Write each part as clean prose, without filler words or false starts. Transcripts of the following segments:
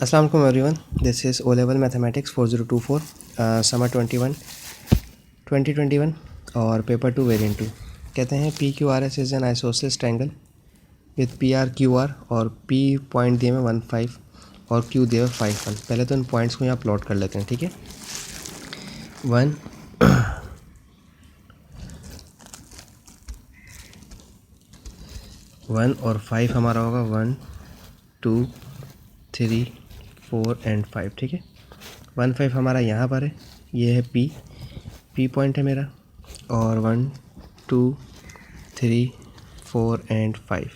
अस्सलाम वालेकुम everyone, this is O level mathematics 4024 summer 2021 और पेपर 2 वेरिएंट 2। कहते हैं P Q R S is an isosceles triangle with P R Q R और P point दिए में 1 5 और क्यू दिए 5 1। पहले तो इन पॉइंट्स को यहाँ प्लॉट कर लेते हैं, ठीक है। 1 और 5 हमारा होगा 1 2 3 4 एंड 5, ठीक है। 1 5 हमारा यहाँ पर है, ये है पी पॉइंट है मेरा, और 1 2 3 4 एंड 5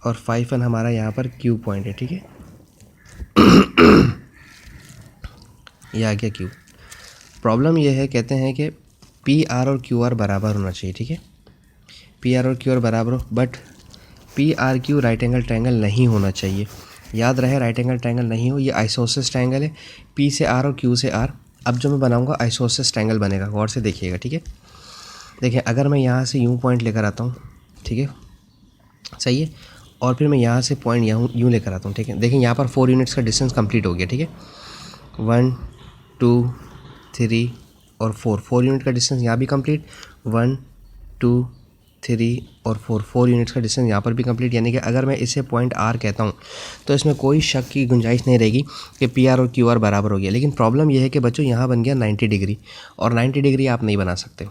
और 5 1 हमारा यहाँ पर क्यू पॉइंट है, ठीक है। ये आ गया क्यू। प्रॉब्लम ये है, कहते हैं कि पी आर और क्यू आर बराबर होना चाहिए, ठीक है। पी आर और क्यू आर बराबर हो, but P R Q right angle triangle नहीं होना चाहिए। याद रहे, राइट एंगल ट्रायंगल नहीं हो, ये आइसोसेलेस ट्रायंगल है। पी से आर और क्यू से आर। अब जो मैं बनाऊंगा आइसोसेलेस ट्रायंगल बनेगा, गौर से देखिएगा, ठीक है। देखिए, अगर मैं यहाँ से यूँ पॉइंट लेकर आता हूँ, ठीक है, सही है, और फिर मैं यहाँ से पॉइंट यूँ लेकर आता हूँ, ठीक है। देखिए, यहाँ पर 4 यूनिट्स का डिस्टेंस कंप्लीट हो गया, ठीक है। 1 2 3 और 4 यूनिट का डिस्टेंस यहाँ भी कंप्लीट। 1 2 3 और 4 यूनिट्स का डिस्टेंस यहाँ पर भी कंप्लीट। यानी कि अगर मैं इसे पॉइंट आर कहता हूँ तो इसमें कोई शक की गुंजाइश नहीं रहेगी कि पी आर और क्यू आर बराबर हो गया। लेकिन प्रॉब्लम यह है कि बच्चों यहाँ बन गया 90 डिग्री, और 90 डिग्री आप नहीं बना सकते,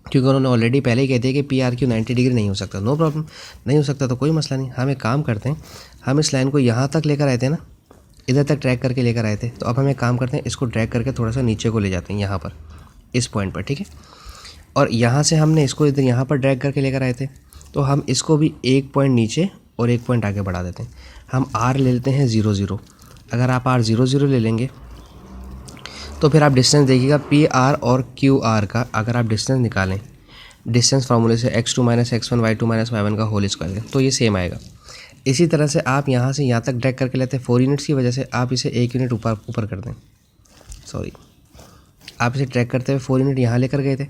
क्योंकि उन्होंने ऑलरेडी पहले ही कह दिया कि पी आर क्यू 90 डिग्री नहीं हो सकता। नो प्रॉब्लम, नहीं हो सकता तो कोई मसला नहीं। हम एक काम करते हैं, हम इस लाइन को यहाँ तक लेकर आए थे ना, इधर तक ड्रैग करके लेकर आए थे, तो अब हम एक काम करते हैं, इसको ड्रैग करके थोड़ा सा नीचे को ले जाते हैं, यहाँ पर इस पॉइंट पर, ठीक है। और यहाँ से हमने इसको इधर यहाँ पर ड्रैग करके लेकर आए थे, तो हम इसको भी एक पॉइंट नीचे और एक पॉइंट आगे बढ़ा देते हैं। हम आर ले लेते हैं 0 0। अगर आप आर 0 0 ले लेंगे तो फिर आप डिस्टेंस देखिएगा पी आर और क्यू आर का। अगर आप डिस्टेंस निकालें, डिस्टेंस फार्मूले से x2 - x1 y2 - y1 का होल स्क्वायर, तो ये सेम आएगा। इसी तरह से आप यहाँ से यहाँ तक ड्रैग करके लेते हैं, 4 यूनिट्स की वजह से आप इसे 1 यूनिट ऊपर कर दें। सॉरी, आप इसे ट्रैक करते हुए 4 यूनिट यहाँ लेकर गए थे,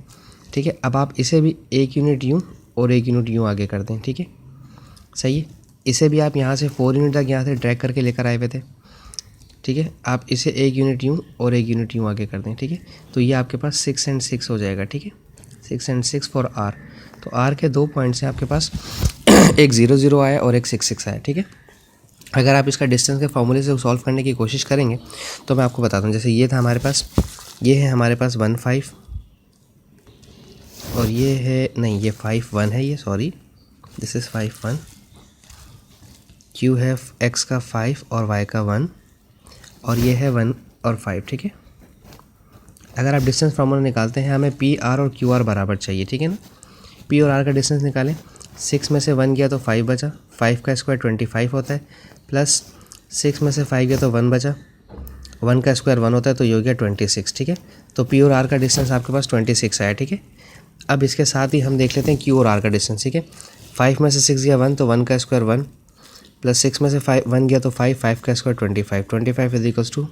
ठीक है। अब आप इसे भी 1 यूनिट यूँ और 1 यूनिट यूँ आगे कर दें, ठीक है, सही है। इसे भी आप यहाँ से 4 यूनिट तक यहाँ से ड्रैग करके लेकर आए हुए थे, ठीक है। आप इसे 1 यूनिट यूँ और 1 यूनिट यूँ आगे कर दें, ठीक है। तो ये आपके पास 6 and 6 हो जाएगा, ठीक है। 6 and 6 फॉर आर। तो आर के 2 पॉइंट्स हैं आपके पास, एक 0 0 आया और एक 6 6 आया, ठीक है। अगर आप इसका डिस्टेंस के फॉर्मूले से सॉल्व करने की कोशिश करेंगे तो मैं आपको बताता हूँ। जैसे ये था हमारे पास, ये है हमारे पास 1 5 और ये है, नहीं, ये 5 1 है, ये सॉरी, दिस इज़ 5 1। क्यू है x का 5 और y का 1, और ये है 1 और 5, ठीक है। अगर आप डिस्टेंस फार्मूला निकालते हैं, हमें पी आर और क्यू आर बराबर चाहिए, ठीक है ना। पी और आर का डिस्टेंस निकालें, 6 में से 1 गया तो 5 बचा, 5 का स्क्वायर 25 होता है, प्लस 6 में से 5 गया तो 1 बचा, 1 का स्क्वायर 1 होता है, तो ये हो गया 26, ठीक है। तो पी और आर का डिस्टेंस आपके पास 26 आया, ठीक है। अब इसके साथ ही हम देख लेते हैं क्यू और आर का डिस्टेंस, ठीक है। 5 में से 6 गया 1, तो 1 का स्क्वायर 1, प्लस 6 में से 1 गया तो 5 का स्क्वायर 25 इज इक्वल्स टू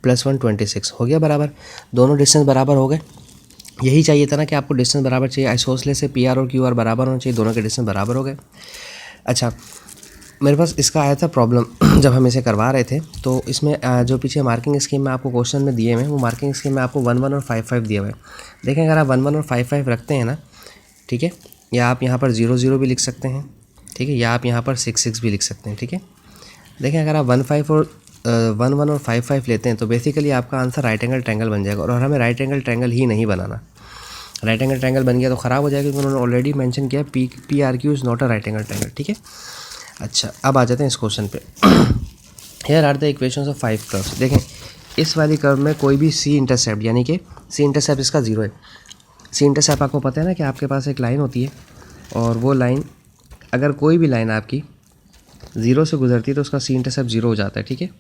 +1 26 हो गया बराबर। दोनों डिस्टेंस बराबर हो गए। यही चाहिए था ना कि आपको डिस्टेंस बराबर चाहिए। आइसोसेलेस से पी आर और क्यू आर बराबर होना चाहिए, दोनों के डिस्टेंस बराबर हो गए। अच्छा, मेरे पास इसका आया था प्रॉब्लम जब हम इसे करवा रहे थे, तो इसमें जो पीछे मार्किंग स्कीम में आपको क्वेश्चन में दिए हुए हैं, वो मार्किंग स्कीम में आपको 1 1 और 5 5 दिया हुआ है। देखें, अगर आप 1 1 और 5 5 रखते हैं ना, ठीक है, या आप यहाँ पर 0 0 भी लिख सकते हैं, ठीक है, या आप यहाँ पर 6 6 भी लिख सकते हैं, ठीक है। देखें, अगर आप 1 1 और 5 5 लेते हैं तो बेसिकली आपका आंसर राइट एंगल ट्रायंगल बन जाएगा। और हमें राइट एंगल ट्रायंगल ही नहीं बनाना। राइट एंगल ट्रायंगल बन गया तो ख़राब हो जाएगा, क्योंकि उन्होंने ऑलरेडी मेंशन किया P R Q is not a right angle triangle, ठीक है। अच्छा, अब आ जाते हैं इस क्वेश्चन पे। Here are the equations of 5 curves. देखें, इस वाली कर्व में कोई भी सी इंटरसेप्ट, यानी कि सी इंटरसेप्ट इसका 0 है। सी इंटरसेप्ट आपको पता है ना कि आपके पास एक लाइन होती है, और वो लाइन, अगर कोई भी लाइन आपकी 0 से गुजरती है तो उसका सी इंटरसेप्ट 0 हो जाता है, ठीक है।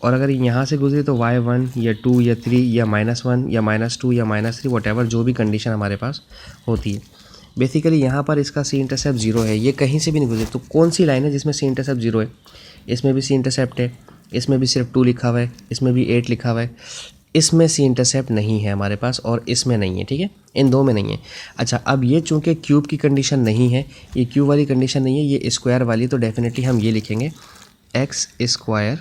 और अगर यहाँ से गुजरी तो y1 या 2 या 3 या -1 या -2 या -3, वॉटेवर जो भी कंडीशन हमारे पास होती है। बेसिकली यहाँ पर इसका सी इंटरसेप्ट 0 है, ये कहीं से भी नहीं गुजरी। तो कौन सी लाइन है जिसमें सी इंटरसेप्ट 0 है? इसमें भी सी इंटरसेप्ट है, इसमें भी सिर्फ 2 लिखा हुआ है, इसमें भी 8 लिखा हुआ है। इसमें सी इंटरसेप्ट नहीं है हमारे पास, और इसमें नहीं है, ठीक है, इन दो में नहीं है। अच्छा, अब ये चूँकि क्यूब की कंडीशन नहीं है, ये क्यूब वाली कंडीशन नहीं है, ये स्क्वायर वाली, तो डेफिनेटली हम ये लिखेंगे x²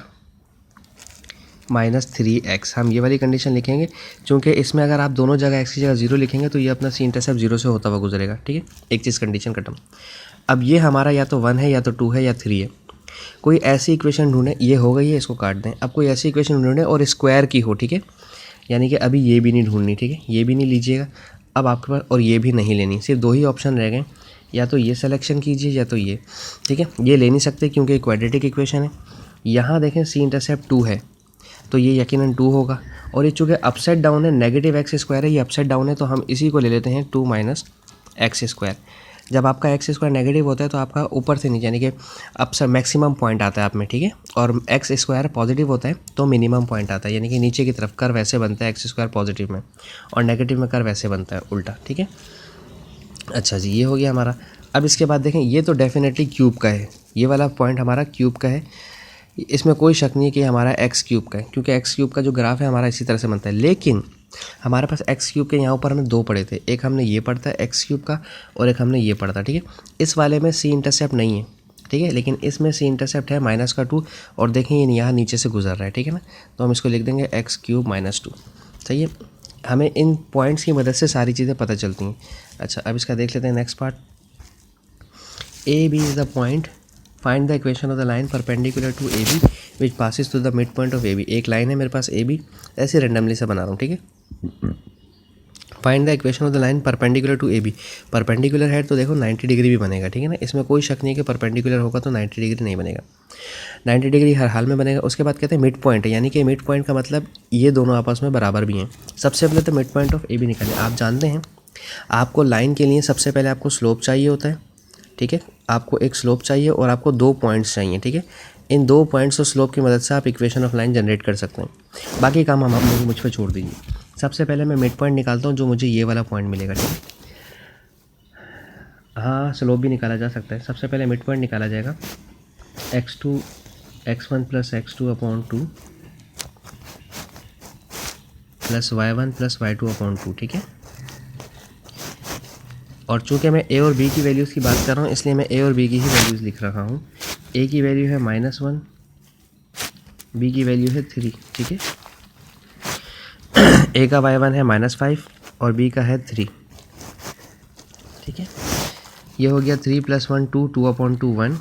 -3x, हम ये वाली कंडीशन लिखेंगे क्योंकि इसमें अगर आप दोनों जगह x की जगह 0 लिखेंगे तो ये अपना सी इंटरसेप्ट 0 से होता हुआ गुजरेगा, ठीक है। एक चीज़ कंडीशन खत्म। अब ये हमारा या तो 1 है या तो 2 है या 3 है। कोई ऐसी इक्वेशन ढूंढें, ये हो गई है, इसको काट दें। अब कोई ऐसी इक्वेशन ढूंढें और स्क्वायर की हो, ठीक है। यानी कि अभी ये भी नहीं ढूंढनी, ठीक है, ये भी नहीं लीजिएगा अब आपके पास, और ये भी नहीं लेनी, सिर्फ 2 ही ऑप्शन रह गए, या तो ये सिलेक्शन कीजिए या तो ये, ठीक है। ये ले नहीं सकते क्योंकि क्वाड्रेटिक इक्वेशन है। यहाँ देखें सी इंटरसेप्ट 2 है तो ये यकीनन 2 होगा, और ये चूँकि अपसाइड डाउन है, नेगेटिव एक्स स्क्वायर है, ये अपसाइड डाउन है, तो हम इसी को ले लेते हैं 2 माइनस एक्स स्क्वायर। जब आपका एक्स स्क्वायर नेगेटिव होता है तो आपका ऊपर से नीचे यानी कि अपसाइड मैक्सिमम पॉइंट आता है आप में, ठीक है। और एक्स स्क्वायर पॉजिटिव होता है तो मिनिमम पॉइंट आता है, यानी कि नीचे की तरफ कर्व वैसे बनता है एक्स स्क्वायर पॉजिटिव में, और नेगेटिव में कर्व वैसे बनता है उल्टा, ठीक है। अच्छा जी, ये हो गया हमारा। अब इसके बाद देखें, ये तो डेफिनेटली क्यूब का है, ये वाला पॉइंट हमारा क्यूब का है, इसमें कोई शक नहीं है कि हमारा एक्स क्यूब का है, क्योंकि एक्स क्यूब का जो ग्राफ है हमारा इसी तरह से बनता है। लेकिन हमारे पास एक्स क्यूब के यहाँ ऊपर हमें 2 पढ़े थे, एक हमने ये पढ़ा था एक्स क्यूब का और एक हमने ये पढ़ा था, ठीक है। इस वाले में सी इंटरसेप्ट नहीं है, ठीक है, लेकिन इसमें सी इंटरसेप्ट है -2, और देखें ये यहाँ नीचे से गुजर रहा है, ठीक है ना। तो हम इसको लिख देंगे एक्स क्यूब -2, सही है। हमें इन पॉइंट्स की मदद से सारी चीज़ें पता चलती हैं। अच्छा, अब इसका देख लेते हैं next part. A B is the point, find the equation of the line perpendicular to A B which passes to the mid point of A B. एक लाइन है मेरे पास ए बी, ऐसे रेंडमली से बना रहा हूँ, ठीक है। Find the equation of the line perpendicular to A B, perpendicular है तो देखो 90 डिग्री भी बनेगा, ठीक है ना। इसमें कोई शक नहीं है कि परपेंडिकुलर होगा तो 90 डिग्री नहीं बनेगा, 90 डिग्री हर हाल में बनेगा। उसके बाद कहते हैं मिड पॉइंट है, यानी कि मिड पॉइंट का मतलब ये दोनों आपस में बराबर भी हैं। सबसे पहले तो mid point of A B निकालें। आप जानते हैं आपको लाइन के लिए सबसे पहले आपको स्लोप चाहिए होता है, ठीक है। आपको एक स्लोप चाहिए और आपको 2 पॉइंट्स चाहिए, ठीक है। इन 2 पॉइंट्स और स्लोप की मदद से आप इक्वेशन ऑफ लाइन जनरेट कर सकते हैं। बाकी काम हम आप मुझ पर छोड़ दीजिए। सबसे पहले मैं मिड पॉइंट निकालता हूँ, जो मुझे ये वाला पॉइंट मिलेगा, ठीक है। हाँ, स्लोप भी निकाला जा सकता है। सबसे पहले मिड पॉइंट निकाला जाएगा x2 x1 plus x2 upon 2 plus y1 plus y2 upon 2, ठीक है। और चूँकि मैं a और b की वैल्यूज़ की बात कर रहा हूँ इसलिए मैं a और b की ही वैल्यूज़ लिख रहा हूँ। a की वैल्यू है -1, b की वैल्यू है 3, ठीक है। a का y1 है -5 और b का है 3, ठीक है। ये हो गया 3 + 1 2, 2 अपॉन 2 1,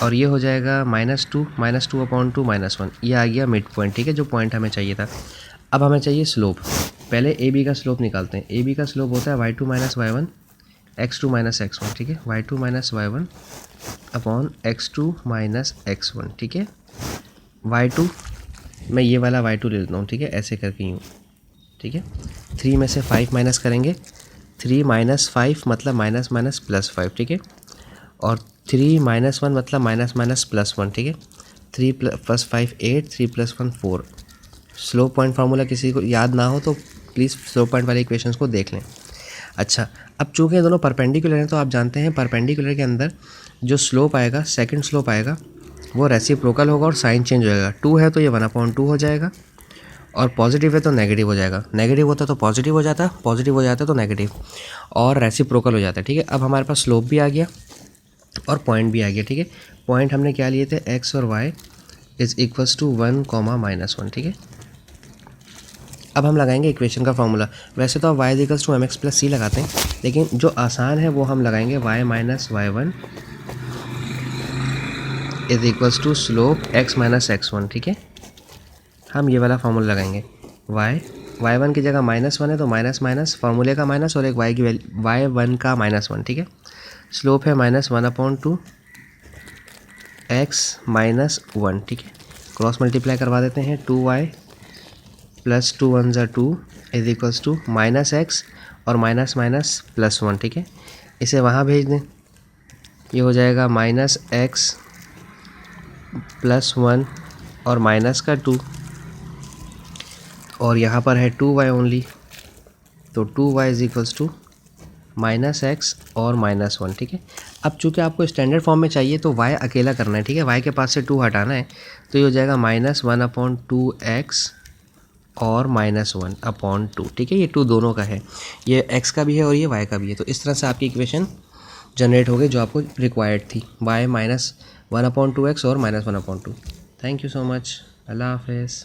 और ये हो जाएगा -2 अपॉन 2 -1। ये आ गया मिड पॉइंट, ठीक है, जो पॉइंट हमें चाहिए था। अब हमें चाहिए स्लोप। पहले ए बी का स्लोप निकालते हैं। ए बी का स्लोप होता है y2 - y1 x2 - x1, ठीक है। y2 - y1 upon x2 - x1, ठीक है। y2 मैं ये वाला y2 ले लेता हूँ, ठीक है, ऐसे करके यूँ, ठीक है। 3 में से 5 माइनस करेंगे, 3 - 5 मतलब -+5, ठीक है। और 3 - 1 मतलब -+1, ठीक है। 3 + 5 8, 3 + 1 4। स्लोप पॉइंट फार्मूला किसी को याद ना हो तो प्लीज़ स्लोप पॉइंट वाले इक्वेशंस को देख लें। अच्छा, अब चूँकि दोनों परपेंडिकुलर हैं तो आप जानते हैं परपेंडिकुलर के अंदर जो स्लोप आएगा, सेकंड स्लोप आएगा, वो रेसिप्रोकल होगा और साइन चेंज हो जाएगा। 2 है तो ये 1/2 हो जाएगा, और पॉजिटिव है तो नेगेटिव हो जाएगा। नेगेटिव होता तो पॉजिटिव हो जाता, पॉजिटिव हो जाता तो नेगेटिव, और रेसिप्रोकल हो जाता है, ठीक है। अब हमारे पास स्लोप भी आ गया और पॉइंट भी आ गया, ठीक है। पॉइंट हमने क्या लिए थे, x और y इज़ इक्वल्स टू 1, -1, ठीक है। अब हम लगाएंगे इक्वेशन का फार्मूला। वैसे तो आप y equals to mx + c लगाते हैं, लेकिन जो आसान है वो हम लगाएंगे y - y1 is equals to slope x - x1, ठीक है। हम ये वाला फार्मूला लगाएंगे। y1 की जगह -1 है तो माइनस फार्मूले का माइनस, और एक y की वैल्यू y1 का -1, ठीक है। स्लोप है -1/2 x - 1, ठीक है। क्रॉस मल्टीप्लाई करवा देते हैं। 2y + 2 1 = 2 is equals to -x और +1, ठीक है। इसे वहाँ भेज दें, ये हो जाएगा -x + 1 और -2, और यहाँ पर है 2y ओनली, तो 2y is equals to -x और -1, ठीक है। अब चूँकि आपको स्टैंडर्ड फॉर्म में चाहिए तो y अकेला करना है, ठीक है। y के पास से 2 हटाना है, तो ये हो जाएगा -1/2x और -1/2, ठीक है। ये 2 दोनों का है, ये x का भी है और ये y का भी है। तो इस तरह से आपकी इक्वेशन जनरेट हो गई जो आपको रिक्वायर्ड थी, y -1/2x और -1/2। थैंक यू सो मच, अल्लाह हाफिज़।